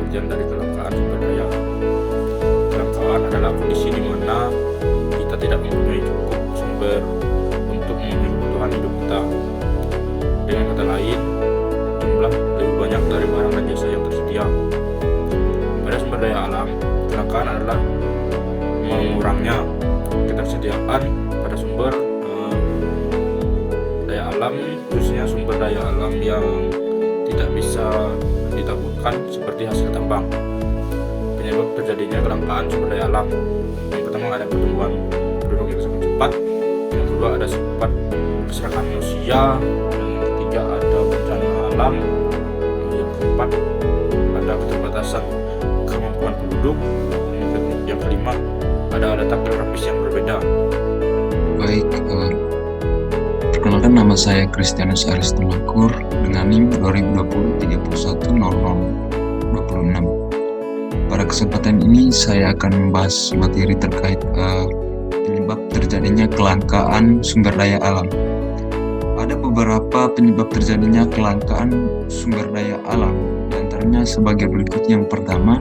pengertian dari kelangkaan sumber daya. Kelangkaan adalah kondisi di mana kita tidak mempunyai cukup sumber untuk memenuhi kebutuhan hidup kita. Dengan kata lain, jumlah lebih banyak dari barang dan jasa yang tersedia. Pada sumber daya alam, kelangkaan adalah mengurangnya ketersediaan pada sumber daya alam, khususnya sumber daya alam yang tidak bisa ditaburkan seperti hasil tambang. Penyebab terjadinya kelangkaan sumber daya alam, yang pertama ada pertumbuhan penduduk yang sangat cepat, yang kedua ada sifat keserakan manusia, dan yang ketiga ada bencana alam, yang keempat ada keterbatasan kemampuan penduduk, yang kelima ada letak geografis yang berbeda. Baik, perkenalkan nama saya Kristianus Aristonakur dengan NIM 2023 Pada kesempatan ini saya akan membahas materi terkait penyebab terjadinya kelangkaan sumber daya alam. Ada beberapa penyebab terjadinya kelangkaan sumber daya alam, di antaranya sebagai berikut. Yang pertama,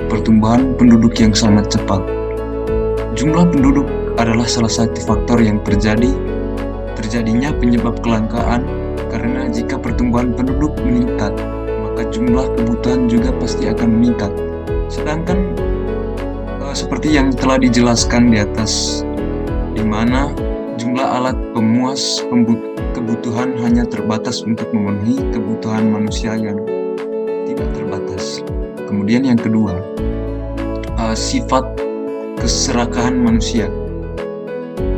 pertumbuhan penduduk yang sangat cepat. Jumlah penduduk adalah salah satu faktor yang terjadinya penyebab kelangkaan, karena jika pertumbuhan penduduk meningkat, maka jumlah kebutuhan juga pasti akan meningkat. Sedangkan seperti yang telah dijelaskan di atas, di mana jumlah alat pemuas kebutuhan hanya terbatas untuk memenuhi kebutuhan manusia yang tidak terbatas. Kemudian yang kedua, sifat keserakahan manusia.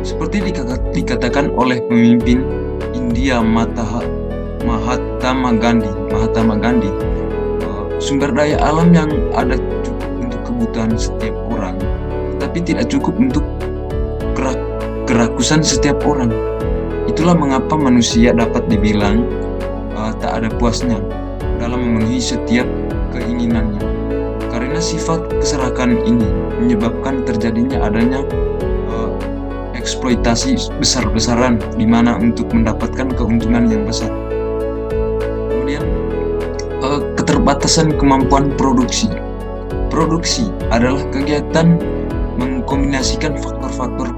Seperti dikatakan oleh pemimpin India Mahatma Gandhi, sumber daya alam yang ada cukup untuk kebutuhan setiap orang, tetapi tidak cukup untuk kerakusan setiap orang. Itulah mengapa manusia dapat dibilang tak ada puasnya dalam memenuhi setiap keinginannya. Karena sifat keserakahan ini menyebabkan terjadinya adanya eksploitasi besar-besaran, di mana untuk mendapatkan keuntungan yang besar. Kemudian keterbatasan kemampuan produksi. Produksi adalah kegiatan mengkombinasikan faktor-faktor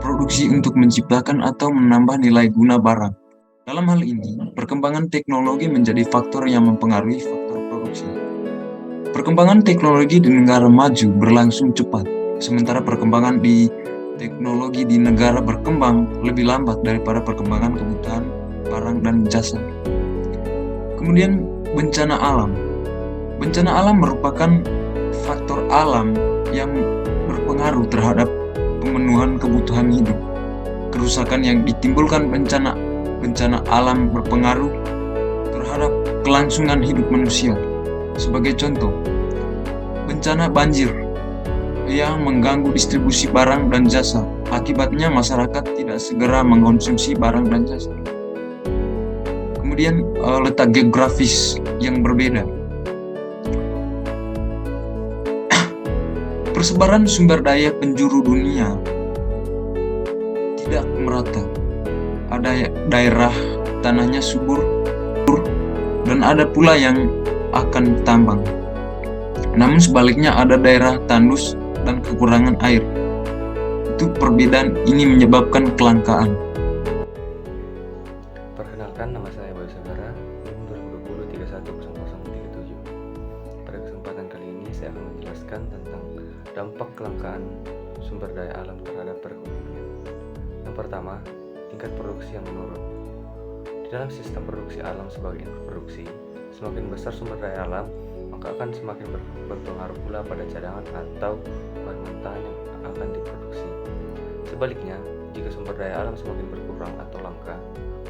produksi untuk menciptakan atau menambah nilai guna barang. Dalam hal ini, perkembangan teknologi menjadi faktor yang mempengaruhi faktor produksi. Perkembangan teknologi di negara maju berlangsung cepat, sementara perkembangan di teknologi di negara berkembang lebih lambat daripada perkembangan kebutuhan barang dan jasa. Kemudian bencana alam. Bencana alam merupakan faktor alam yang berpengaruh terhadap pemenuhan kebutuhan hidup. Kerusakan yang ditimbulkan bencana alam berpengaruh terhadap kelangsungan hidup manusia. Sebagai contoh, bencana banjir yang mengganggu distribusi barang dan jasa. Akibatnya masyarakat tidak segera mengkonsumsi barang dan jasa. Kemudian letak geografis yang berbeda. Persebaran sumber daya penjuru dunia tidak merata. Ada daerah tanahnya subur dan ada pula yang akan tambang. Namun sebaliknya ada daerah tandus dan kekurangan air. Itu perbedaan ini menyebabkan kelangkaan. Perkenalkan, nama saya Bayu Sagara, NIM 2020310037. Pada kesempatan kali ini saya akan menjelaskan tentang dampak kelangkaan sumber daya alam terhadap perekonomian. Yang pertama, tingkat produksi yang menurun. Di dalam sistem produksi alam sebagai input produksi, semakin besar sumber daya alam, maka akan semakin berpengaruh pula pada cadangan atau bahan mentah yang akan diproduksi. Sebaliknya, jika sumber daya alam semakin berkurang atau langka,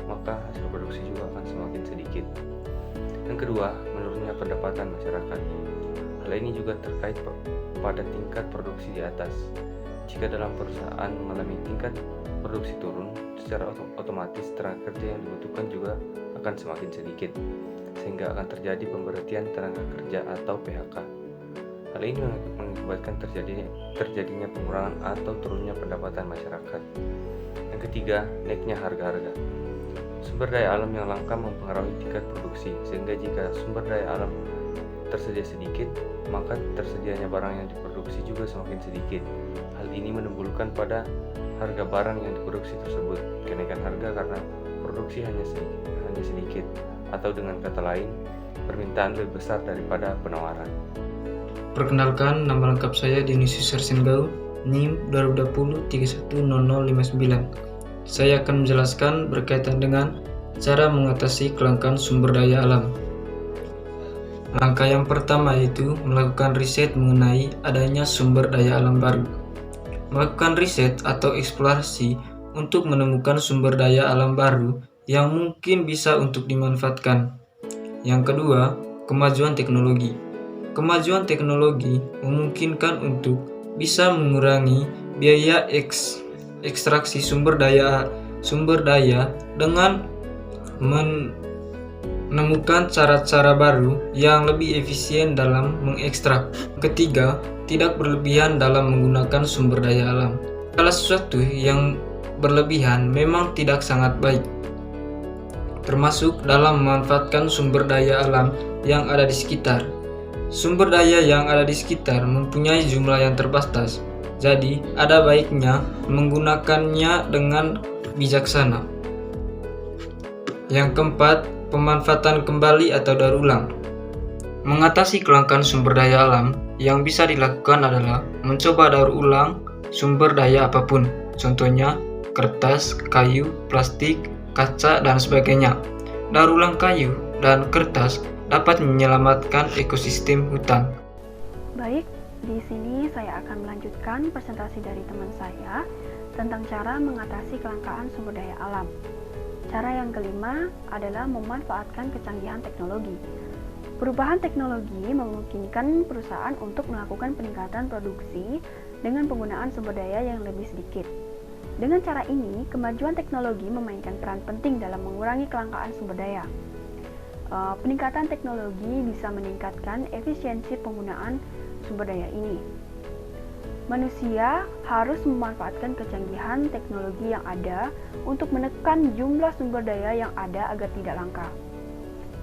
maka hasil produksi juga akan semakin sedikit. Yang kedua, menurunnya pendapatan masyarakat. Hal ini juga terkait pada tingkat produksi di atas. Jika dalam perusahaan mengalami tingkat produksi turun, secara otomatis tenaga kerja yang dibutuhkan juga akan semakin sedikit, sehingga akan terjadi pemberhentian tenaga kerja atau PHK. Hal ini mengakibatkan terjadinya pengurangan atau turunnya pendapatan masyarakat. Yang ketiga, naiknya harga-harga. Sumber daya alam yang langka mempengaruhi tingkat produksi, sehingga jika sumber daya alam tersedia sedikit, maka tersedianya barang yang diproduksi juga semakin sedikit. Hal ini menimbulkan pada harga barang yang diproduksi tersebut kenaikan harga karena produksi hanya sedikit, atau dengan kata lain, permintaan lebih besar daripada penawaran. Perkenalkan, nama lengkap saya Dionysius Arsengau, NIM 2020310059. Saya akan menjelaskan berkaitan dengan cara mengatasi kelangkaan sumber daya alam. Langkah yang pertama yaitu melakukan riset mengenai adanya sumber daya alam baru. Melakukan riset atau eksplorasi untuk menemukan sumber daya alam baru yang mungkin bisa untuk dimanfaatkan. Yang kedua, kemajuan teknologi. Kemajuan teknologi memungkinkan untuk bisa mengurangi biaya ekstraksi sumber daya dengan menemukan cara-cara baru yang lebih efisien dalam mengekstrak. Ketiga, tidak berlebihan dalam menggunakan sumber daya alam. Segala sesuatu yang berlebihan memang tidak sangat baik, termasuk dalam memanfaatkan sumber daya alam yang ada di sekitar. Sumber daya yang ada di sekitar mempunyai jumlah yang terbatas, jadi ada baiknya menggunakannya dengan bijaksana. Yang keempat, pemanfaatan kembali atau daur ulang. Mengatasi kelangkaan sumber daya alam yang bisa dilakukan adalah mencoba daur ulang sumber daya apapun, contohnya kertas, kayu, plastik, kaca, dan sebagainya. Daur ulang kayu dan kertas dapat menyelamatkan ekosistem hutan. Baik, di sini saya akan melanjutkan presentasi dari teman saya tentang cara mengatasi kelangkaan sumber daya alam. Cara yang kelima adalah memanfaatkan kecanggihan teknologi. Perubahan teknologi memungkinkan perusahaan untuk melakukan peningkatan produksi dengan penggunaan sumber daya yang lebih sedikit. Dengan cara ini, kemajuan teknologi memainkan peran penting dalam mengurangi kelangkaan sumber daya. Peningkatan teknologi bisa meningkatkan efisiensi penggunaan sumber daya ini. Manusia harus memanfaatkan kecanggihan teknologi yang ada untuk menekan jumlah sumber daya yang ada agar tidak langka.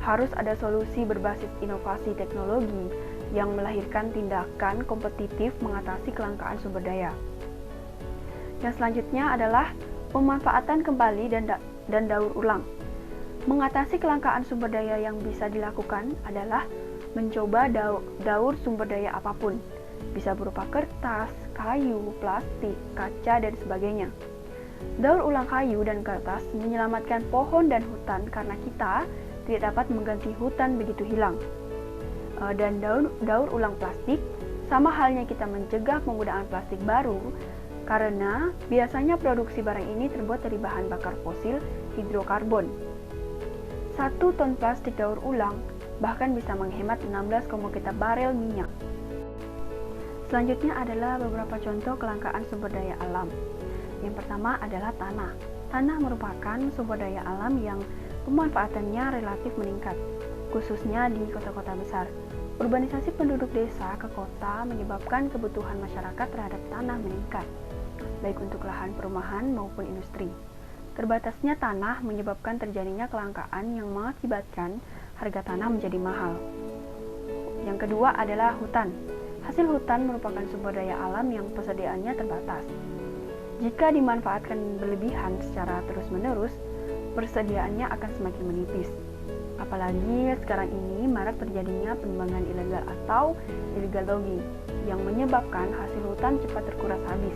Harus ada solusi berbasis inovasi teknologi yang melahirkan tindakan kompetitif mengatasi kelangkaan sumber daya. Yang selanjutnya adalah pemanfaatan kembali dan daur ulang. Mengatasi kelangkaan sumber daya yang bisa dilakukan adalah mencoba daur sumber daya apapun. Bisa berupa kertas, kayu, plastik, kaca, dan sebagainya. Daur ulang kayu dan kertas menyelamatkan pohon dan hutan karena kita tidak dapat mengganti hutan begitu hilang. Dan daur ulang plastik, sama halnya kita mencegah penggunaan plastik baru karena biasanya produksi barang ini terbuat dari bahan bakar fosil hidrokarbon. 1 ton plastik daur ulang bahkan bisa menghemat 16 barel minyak. Selanjutnya adalah beberapa contoh kelangkaan sumber daya alam. Yang pertama adalah tanah. Tanah merupakan sumber daya alam yang pemanfaatannya relatif meningkat, khususnya di kota-kota besar. Urbanisasi penduduk desa ke kota menyebabkan kebutuhan masyarakat terhadap tanah meningkat, baik untuk lahan perumahan maupun industri. Terbatasnya tanah menyebabkan terjadinya kelangkaan yang mengakibatkan harga tanah menjadi mahal. Yang kedua adalah hutan. Hasil hutan merupakan sumber daya alam yang persediaannya terbatas. Jika dimanfaatkan berlebihan secara terus-menerus, persediaannya akan semakin menipis. Apalagi sekarang ini marak terjadinya penebangan ilegal atau illegal logging yang menyebabkan hasil hutan cepat terkuras habis.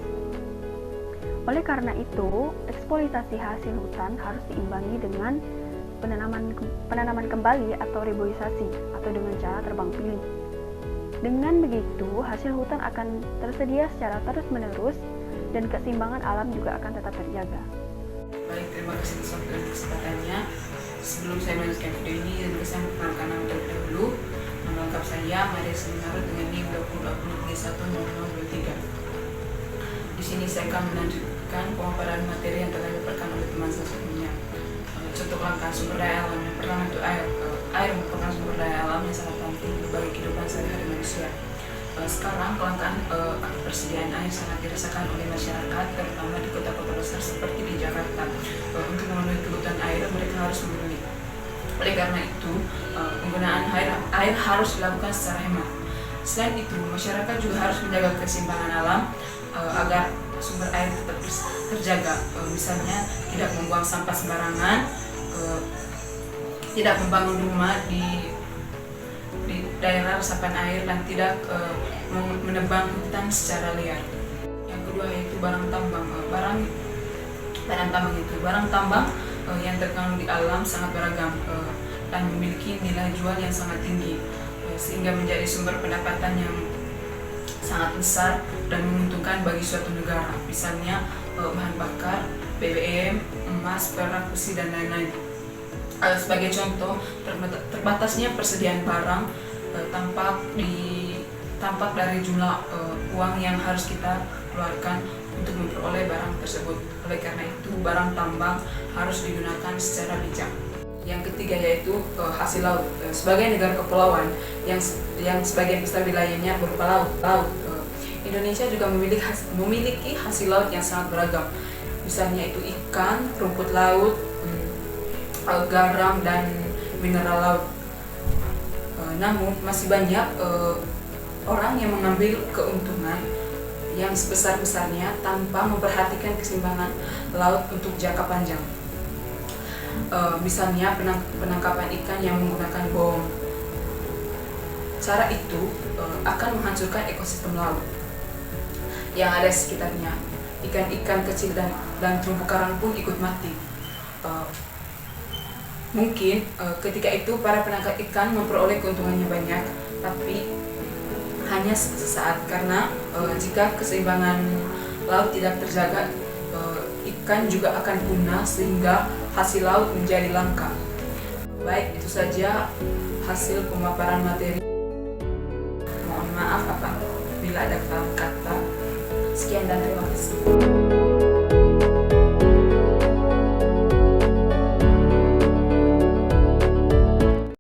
Oleh karena itu, eksploitasi hasil hutan harus diimbangi dengan penanaman kembali atau reboisasi atau dengan cara terbang pilih. Dengan begitu, hasil hutan akan tersedia secara terus-menerus dan keseimbangan alam juga akan tetap terjaga. Baik, terima kasih atas waktu dan kesempatannya. Sebelum saya melanjutkan video ini, saya memperkenalkan nama terlebih dahulu. Nama lengkap saya Maria Selinaro dengan NIM 2020310023. Di sini saya akan melanjutkan pemaparan materi yang telah dipaparkan oleh teman saya sebelumnya. Contoh kelangkaan sumber daya alam. Yang pertama itu air. Air merupakan sumber daya alam yang sangat penting bagi kehidupan sehari-hari manusia. Sekarang kelangkaan persediaan air sangat dirasakan oleh masyarakat, terutama di kota-kota besar seperti di Jakarta. Untuk memenuhi kebutuhan air, mereka harus membeli Oleh karena itu, penggunaan air harus dilakukan secara hemat. Selain itu, masyarakat juga harus menjaga keseimbangan alam agar sumber air tetap terjaga. Misalnya, tidak membuang sampah sembarangan, tidak membangun rumah di daerah resapan air, dan tidak menebang hutan secara liar. Yang kedua yaitu barang tambang. Barang tambang yang terkandung di alam sangat beragam dan memiliki nilai jual yang sangat tinggi, sehingga menjadi sumber pendapatan yang sangat besar dan menguntungkan bagi suatu negara. Misalnya bahan bakar, BBM, emas, perak, besi, dan lain-lain. Sebagai contoh, terbatasnya persediaan barang tampak dari jumlah uang yang harus kita keluarkan untuk memperoleh barang tersebut. Oleh karena itu, barang tambang harus digunakan secara bijak. Yang ketiga yaitu hasil laut. Sebagai negara kepulauan yang sebagian besar wilayahnya berupa laut, Indonesia juga memiliki hasil laut yang sangat beragam. Misalnya itu ikan, rumput laut, garam, dan mineral laut. Namun masih banyak orang yang mengambil keuntungan yang sebesar-besarnya tanpa memperhatikan keseimbangan laut untuk jangka panjang. Misalnya penangkapan ikan yang menggunakan bom. Cara itu akan menghancurkan ekosistem laut yang ada di sekitarnya. Ikan-ikan kecil dan terumbu karang pun ikut mati. Mungkin ketika itu para penangkap ikan memperoleh keuntungannya banyak, tapi hanya sesaat, karena jika keseimbangan laut tidak terjaga, ikan juga akan punah sehingga hasil laut menjadi langka. Baik, itu saja hasil pemaparan materi. Mohon maaf apabila ada kesalahan kata. Sekian dan terima kasih.